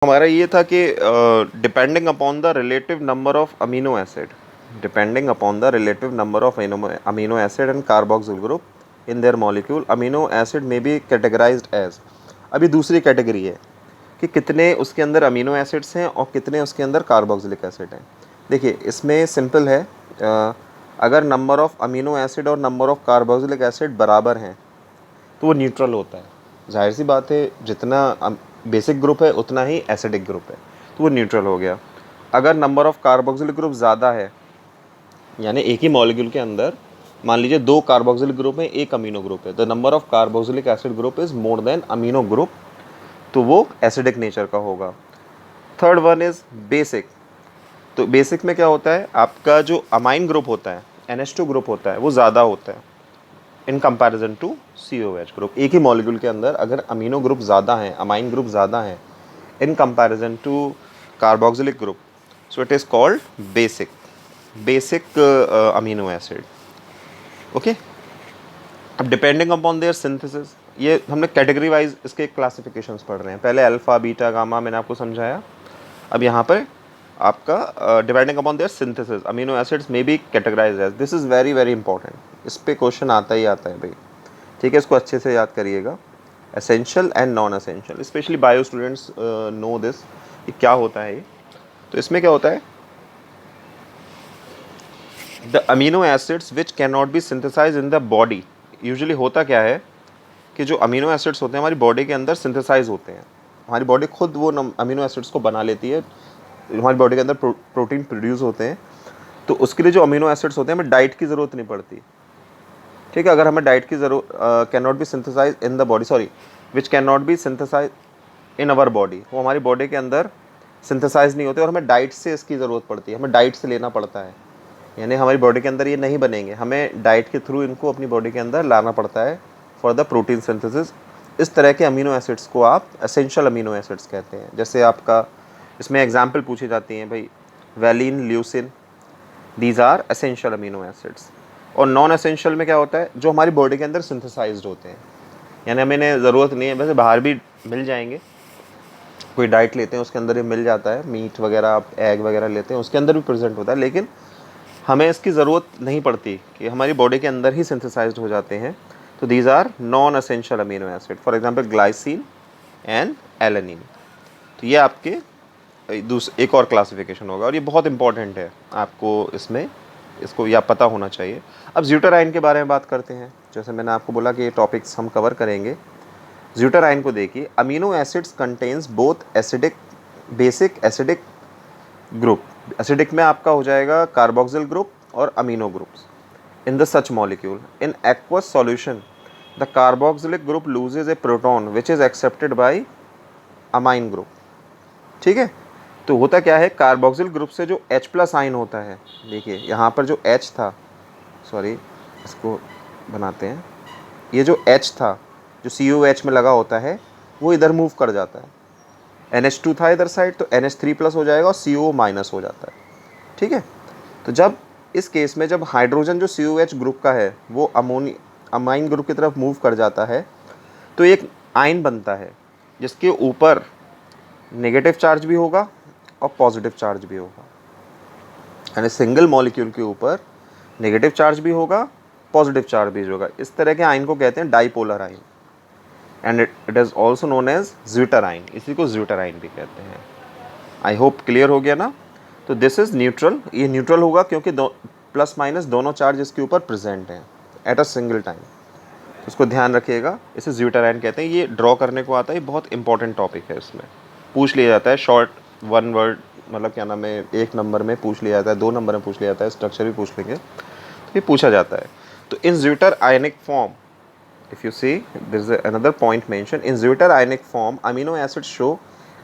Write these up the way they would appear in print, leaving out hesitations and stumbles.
हमारा ये था कि depending upon the relative number of amino acid, depending upon the relative number of amino acid and carboxyl group in their molecule, amino acid में B categorised as. अभी दूसरी category है कि कितने उसके अंदर अमीनो एसिड्स हैं और कितने उसके अंदर कार्बोक्सिलिक एसिड हैं। देखिए इसमें सिंपल है, अगर नंबर ऑफ अमीनो एसिड और नंबर ऑफ कार्बोक्सिलिक एसिड बराबर हैं तो वो न्यूट्रल होता है। जाहिर सी बात है, जितना बेसिक ग्रुप है उतना ही एसिडिक ग्रुप है, तो वो न्यूट्रल हो गया। अगर नंबर ऑफ कार्बोक्सिलिक ग्रुप ज़्यादा है, यानी एक ही मॉलिक्यूल के अंदर मान लीजिए 2 कार्बोक्सिलिक ग्रुप है, एक अमीनो ग्रुप है, the number of carboxylic acid group is more than amino group, तो वो एसिडिक नेचर का होगा। Third one is basic. तो बेसिक में क्या होता है, आपका जो अमाइन ग्रुप होता है, NH2 ग्रुप होता है, वो ज़्यादा होता है in comparison to COH group. एक ही मॉलिक्यूल के अंदर अगर अमीनो ग्रुप ज़्यादा हैं, अमाइन ग्रुप ज़्यादा हैं in comparison to carboxylic group, so it is called basic amino acid. Okay, अब डिपेंडिंग अपॉन देयर सिंथेसिस, ये हमने कैटेगरी वाइज इसके क्लासिफिकेशंस पढ़ रहे हैं। पहले अल्फ़ा बीटा गामा मैंने आपको समझाया, अब यहाँ पर आपका depending upon there synthesis amino acids में be categorize as. This is very very important, इस पे क्वेश्चन आता ही आता है भाई, ठीक है, इसको अच्छे से याद करिएगा। Essential and non essential, specially bio students know this, ये क्या होता है ये। तो इसमें क्या होता है, the amino acids which can not be synthesize in the body. Usually होता क्या है कि जो अमीनो एसिड्स होते हैं हमारी बॉडी के अंदर सिंथेसाइज होते हैं, हमारी बॉडी खुद वो अमीनो एसिड्स को बना लेती है, हमारी बॉडी के अंदर प्रोटीन प्रोड्यूस होते हैं, तो उसके लिए जो अमीनो एसिड्स होते हैं हमें डाइट की ज़रूरत नहीं पड़ती। ठीक है, अगर हमें डाइट की ज़रूरत, can not be synthesize in the body, sorry, which can not be synthesize in our body, वो हमारी बॉडी के अंदर सिंथेसाइज नहीं होते और हमें डाइट से इसकी ज़रूरत पड़ती है, हमें डाइट से लेना पड़ता है, यानी हमारी बॉडी के अंदर ये नहीं बनेंगे, हमें डाइट के थ्रू इनको अपनी बॉडी के अंदर लाना पड़ता है फॉर द प्रोटीन सिंथेसिस। इस तरह के अमीनो एसिड्स को आप एसेंशियल अमीनो एसिड्स कहते हैं। जैसे आपका इसमें एग्जाम्पल पूछी जाती हैं भाई, valine, leucine, these are essential amino acids. और नॉन एसेंशियल में क्या होता है, जो हमारी बॉडी के अंदर सिंथेसाइज्ड होते हैं, यानी हमें इन्हें ज़रूरत नहीं है, वैसे बाहर भी मिल जाएंगे, कोई डाइट लेते हैं उसके अंदर ये मिल जाता है, मीट वगैरह, आप एग वगैरह लेते हैं उसके अंदर भी प्रेजेंट होता है, लेकिन हमें इसकी ज़रूरत नहीं पड़ती कि हमारी बॉडी के अंदर ही सिंथेसाइज्ड हो जाते हैं। तो these are non essential amino acid, for example glycine and alanine. तो ये आपके एक और क्लासिफिकेशन होगा और ये बहुत इंपॉर्टेंट है, आपको इसमें इसको या पता होना चाहिए। अब ज़्यूटराइन के बारे में बात करते हैं। जैसे मैंने आपको बोला कि ये टॉपिक्स हम कवर करेंगे। ज़्यूटराइन को देखिए, amino acids contains both acidic, basic acidic group. Acidic में आपका हो जाएगा कार्बोक्सिल ग्रुप और amino groups in the such molecule. In aqueous solution the carboxylic group loses A proton which is accepted by amine group. ठीक है, तो होता क्या है, कार्बोक्सिल ग्रुप से जो H+ आयन होता है, देखिए यहाँ पर जो H था, सॉरी इसको बनाते हैं, ये जो H था जो COH में लगा होता है वो इधर मूव कर जाता है। NH2 था इधर साइड, तो NH3+ हो जाएगा और CO- हो जाता है। ठीक है, तो जब इस केस में जब हाइड्रोजन जो COH ग्रुप का है वो अमाइन ग्रुप की तरफ मूव कर जाता है, तो एक आयन बनता है जिसके ऊपर नेगेटिव चार्ज भी होगा और पॉजिटिव चार्ज भी होगा, यानी सिंगल मॉलिक्यूल के ऊपर नेगेटिव चार्ज भी होगा, पॉजिटिव चार्ज भी होगा। इस तरह के आयन को कहते हैं dipolar ion, and it is also known as zwitterion, इसी को ज़्यूटराइन भी कहते हैं। आई होप क्लियर हो गया ना। तो दिस इज़ न्यूट्रल, ये न्यूट्रल होगा क्योंकि प्लस माइनस दोनों चार्ज इसके ऊपर प्रेजेंट हैं एट अ सिंगल टाइम, तो उसको ध्यान रखिएगा, इसे ज़्यूटराइन कहते हैं। ये ड्रॉ करने को आता है, बहुत इंपॉर्टेंट टॉपिक है, इसमें पूछ लिया जाता है शॉर्ट वन वर्ड, मतलब क्या नाम है, 1 नंबर में पूछ लिया जाता है, 2 नंबर में पूछ लिया जाता है, स्ट्रक्चर भी पूछ लेंगे, तो ये पूछा जाता है। तो in zwitterionic form, if you see there is another point mentioned, in zwitter ionic form amino acids show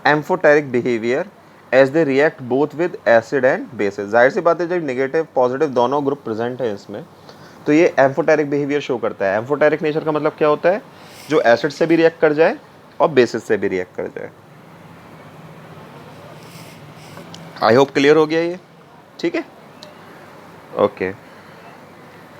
amphoteric behavior as they react both with acid and bases। जाहिर सी बात है, जब नेगेटिव पॉजिटिव दोनों group present है इसमें, तो ये amphoteric behaviour show करता है। एम्फोटेरिक नेचर का मतलब क्या होता है, जो एसिड से भी रिएक्ट कर जाए और बेसिस से भी रिएक्ट कर जाए। आई होप क्लियर हो गया ये, ठीक है, ओके।